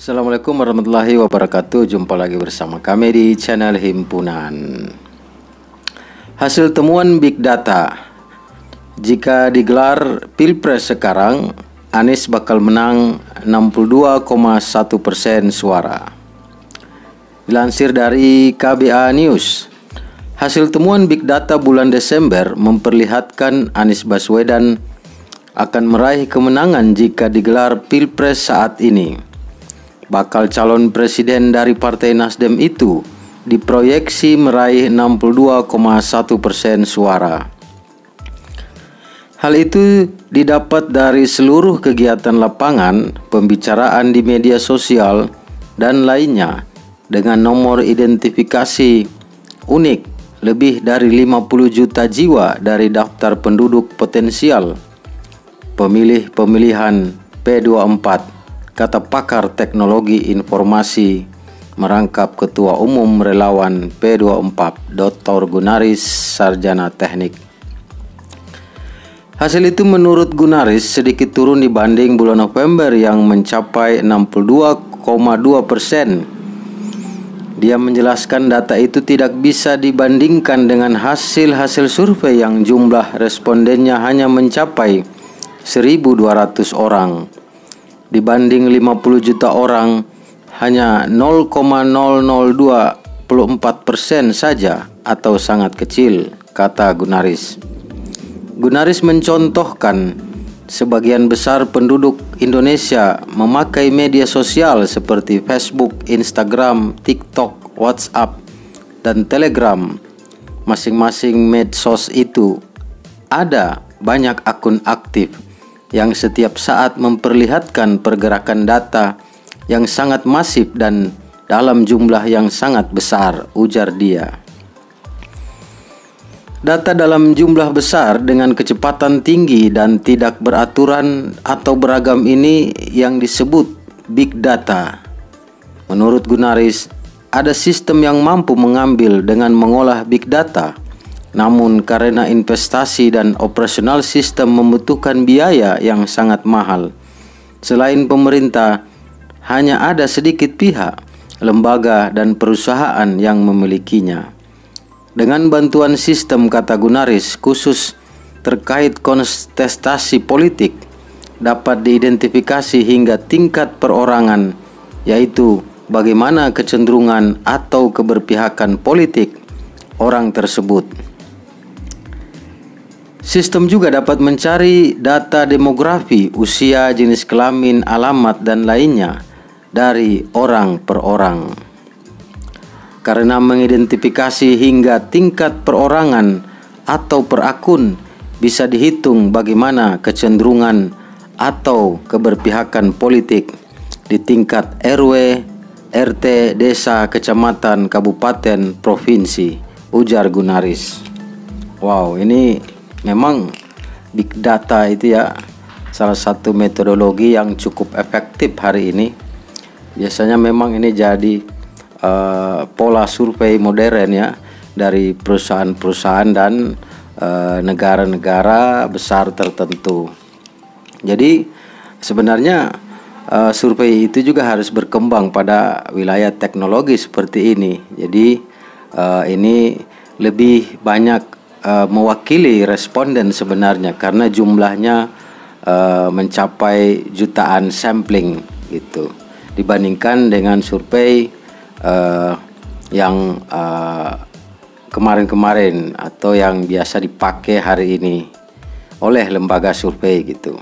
Assalamualaikum warahmatullahi wabarakatuh. Jumpa lagi bersama kami di channel Himpunan. Hasil temuan Big Data. Jika digelar Pilpres sekarang, Anies bakal menang 62,1% suara. Dilansir dari KBA News, hasil temuan Big Data bulan Desember memperlihatkan Anies Baswedan akan meraih kemenangan jika digelar Pilpres saat ini. Bakal calon presiden dari Partai Nasdem itu diproyeksi meraih 62,1% suara. Hal itu didapat dari seluruh kegiatan lapangan, pembicaraan di media sosial, dan lainnya dengan nomor identifikasi unik lebih dari 50 juta jiwa dari daftar penduduk potensial pemilih pemilihan P24. Kata pakar teknologi informasi merangkap Ketua Umum Relawan P24, Dr. Gunaris Sarjana Teknik. Hasil itu menurut Gunaris sedikit turun dibanding bulan November yang mencapai 62,2%. Dia menjelaskan data itu tidak bisa dibandingkan dengan hasil-hasil survei yang jumlah respondennya hanya mencapai 1.200 orang. Dibanding 50 juta orang, hanya 0,0024% saja atau sangat kecil, kata Gunaris. Gunaris mencontohkan sebagian besar penduduk Indonesia memakai media sosial seperti Facebook, Instagram, TikTok, WhatsApp, dan Telegram. Masing-masing medsos itu ada banyak akun aktif yang setiap saat memperlihatkan pergerakan data yang sangat masif dan dalam jumlah yang sangat besar, ujar dia. Data dalam jumlah besar dengan kecepatan tinggi dan tidak beraturan atau beragam ini yang disebut Big Data. Menurut Gunaris, ada sistem yang mampu mengambil dengan mengolah Big Data. Namun karena investasi dan operasional sistem membutuhkan biaya yang sangat mahal. Selain pemerintah, hanya ada sedikit pihak, lembaga, dan perusahaan yang memilikinya. Dengan bantuan sistem, kata Gunaris, khusus terkait kontestasi politik, dapat diidentifikasi hingga tingkat perorangan, yaitu bagaimana kecenderungan atau keberpihakan politik orang tersebut. Sistem juga dapat mencari data demografi, usia, jenis kelamin, alamat, dan lainnya dari orang per orang. Karena mengidentifikasi hingga tingkat perorangan atau per akun, bisa dihitung bagaimana kecenderungan atau keberpihakan politik di tingkat RW, RT, desa, kecamatan, kabupaten, provinsi, ujar Gunaris. Wow, ini memang Big Data itu ya salah satu metodologi yang cukup efektif hari ini. Biasanya memang ini jadi pola survei modern ya dari perusahaan-perusahaan dan negara-negara besar tertentu. Jadi sebenarnya survei itu juga harus berkembang pada wilayah teknologi seperti ini. Jadi ini lebih banyak mewakili responden sebenarnya karena jumlahnya mencapai jutaan sampling gitu dibandingkan dengan survei yang kemarin-kemarin atau yang biasa dipakai hari ini oleh lembaga survei gitu.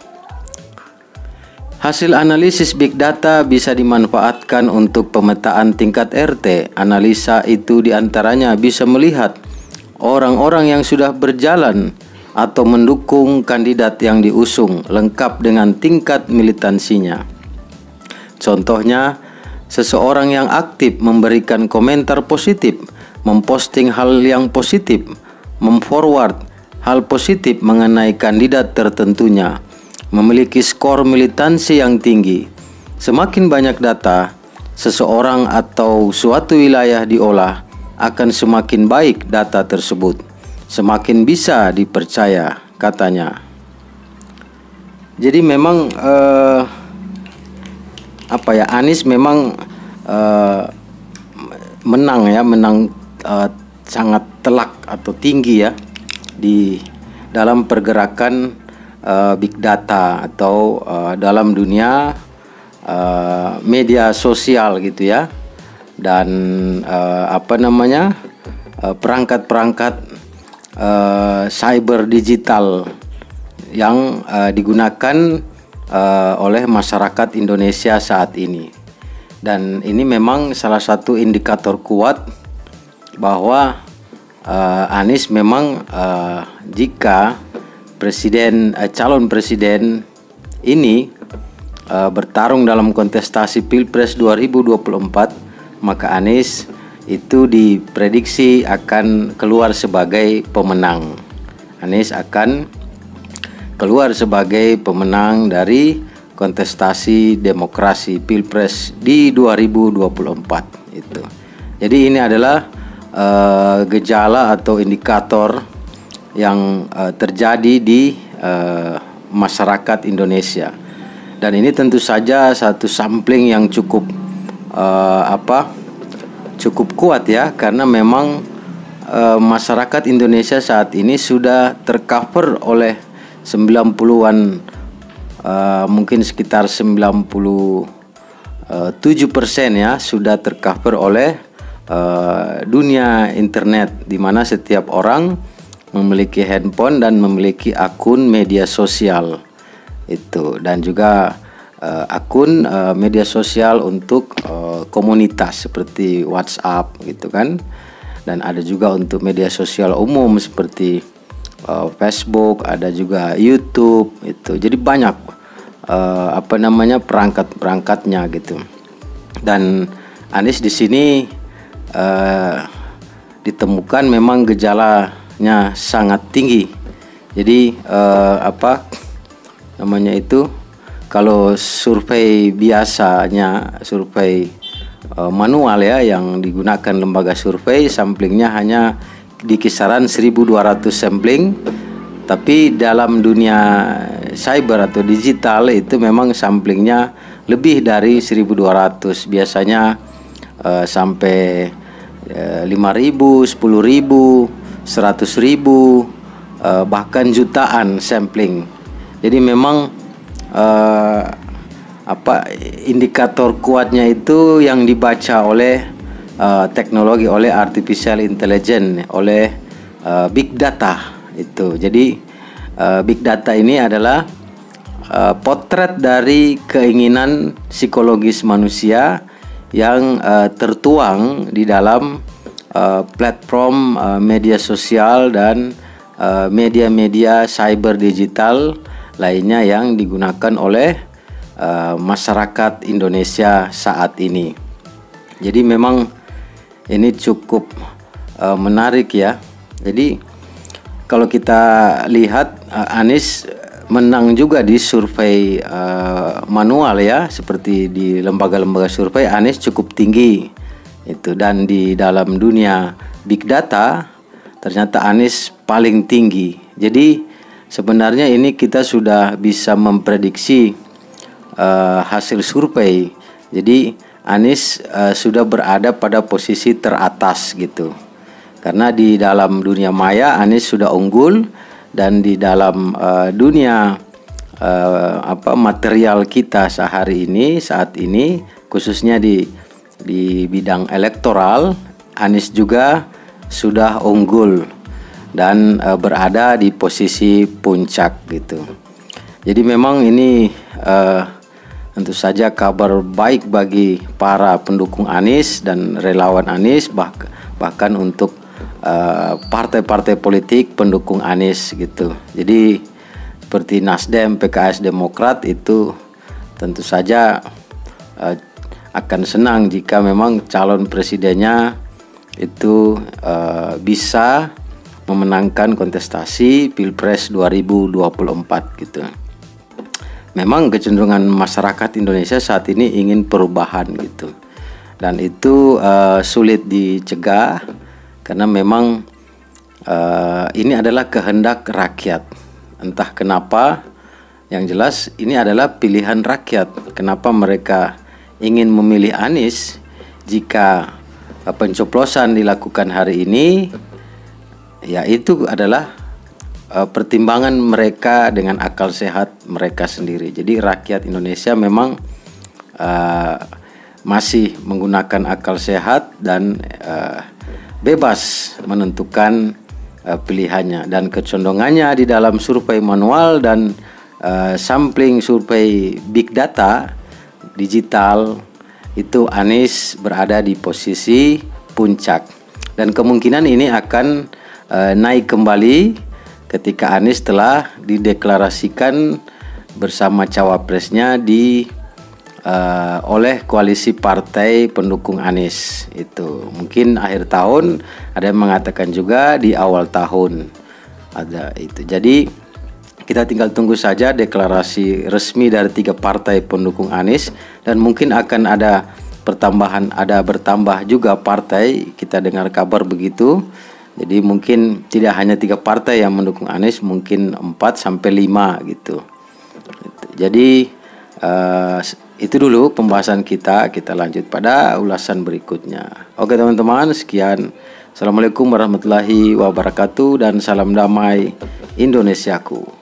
Hasil analisis Big Data bisa dimanfaatkan untuk pemetaan tingkat RT. Analisa itu diantaranya bisa melihat orang-orang yang sudah berjalan atau mendukung kandidat yang diusung lengkap dengan tingkat militansinya. Contohnya, seseorang yang aktif memberikan komentar positif, memposting hal yang positif, memforward hal positif mengenai kandidat tertentunya, memiliki skor militansi yang tinggi. Semakin banyak data seseorang atau suatu wilayah diolah, akan semakin baik data tersebut, semakin bisa dipercaya, katanya. Jadi memang Anies memang menang sangat telak atau tinggi ya di dalam pergerakan big data atau dalam dunia media sosial gitu ya, dan perangkat-perangkat cyber digital yang digunakan oleh masyarakat Indonesia saat ini. Dan ini memang salah satu indikator kuat bahwa Anies memang jika calon presiden ini bertarung dalam kontestasi Pilpres 2024, maka Anies itu diprediksi akan keluar sebagai pemenang. Anies akan keluar sebagai pemenang dari kontestasi demokrasi Pilpres di 2024 itu. Jadi ini adalah gejala atau indikator yang terjadi di masyarakat Indonesia, dan ini tentu saja satu sampling yang cukup kuat ya, karena memang masyarakat Indonesia saat ini sudah tercover oleh 90-an, mungkin sekitar 97% ya, sudah tercover oleh dunia internet, di mana setiap orang memiliki handphone dan memiliki akun media sosial itu, dan juga akun media sosial untuk komunitas seperti WhatsApp gitu kan, dan ada juga untuk media sosial umum seperti Facebook, ada juga YouTube itu. Jadi banyak perangkat-perangkatnya gitu. Dan Anies di sini ditemukan memang gejalanya sangat tinggi. Jadi kalau survei biasanya, survei manual ya, yang digunakan lembaga survei, samplingnya hanya di kisaran 1.200 sampling. Tapi dalam dunia cyber atau digital itu memang samplingnya lebih dari 1.200, biasanya sampai 5.000, 10.000, 100.000, bahkan jutaan sampling. Jadi memang indikator kuatnya itu yang dibaca oleh teknologi, oleh artificial intelligence, oleh big data itu. Jadi big data ini adalah potret dari keinginan psikologis manusia yang tertuang di dalam platform media sosial dan media-media cyber digital lainnya yang digunakan oleh masyarakat Indonesia saat ini. Jadi memang ini cukup menarik ya. Jadi kalau kita lihat, Anies menang juga di survei manual ya, seperti di lembaga-lembaga survei, Anies cukup tinggi itu. Dan di dalam dunia big data ternyata Anies paling tinggi. Jadi sebenarnya ini kita sudah bisa memprediksi hasil survei. Jadi Anies sudah berada pada posisi teratas gitu. Karena di dalam dunia maya Anies sudah unggul, dan di dalam dunia material kita saat ini khususnya di bidang elektoral, Anies juga sudah unggul dan berada di posisi puncak gitu. Jadi memang ini tentu saja kabar baik bagi para pendukung Anies dan relawan Anies, bahkan untuk partai-partai politik pendukung Anies gitu. Jadi seperti Nasdem, PKS, Demokrat itu tentu saja akan senang jika memang calon presidennya itu bisa memenangkan kontestasi Pilpres 2024 gitu. Memang kecenderungan masyarakat Indonesia saat ini ingin perubahan gitu, dan itu sulit dicegah karena memang ini adalah kehendak rakyat. Entah kenapa, yang jelas ini adalah pilihan rakyat. Kenapa mereka ingin memilih Anies, jika pencoblosan dilakukan hari ini, ya itu adalah pertimbangan mereka dengan akal sehat mereka sendiri. Jadi rakyat Indonesia memang masih menggunakan akal sehat dan bebas menentukan pilihannya, dan kecondongannya di dalam survei manual dan sampling survei big data digital itu Anies berada di posisi puncak, dan kemungkinan ini akan naik kembali ketika Anies telah dideklarasikan bersama cawapresnya oleh koalisi partai pendukung Anies. Itu mungkin akhir tahun, ada yang mengatakan juga di awal tahun ada itu. Jadi kita tinggal tunggu saja deklarasi resmi dari 3 partai pendukung Anies, dan mungkin akan ada bertambah juga partai, kita dengar kabar begitu. Jadi mungkin tidak hanya 3 partai yang mendukung Anies, mungkin 4 sampai 5 gitu. Jadi itu dulu pembahasan kita lanjut pada ulasan berikutnya. Oke teman-teman, sekian. Assalamualaikum warahmatullahi wabarakatuh dan salam damai Indonesiaku.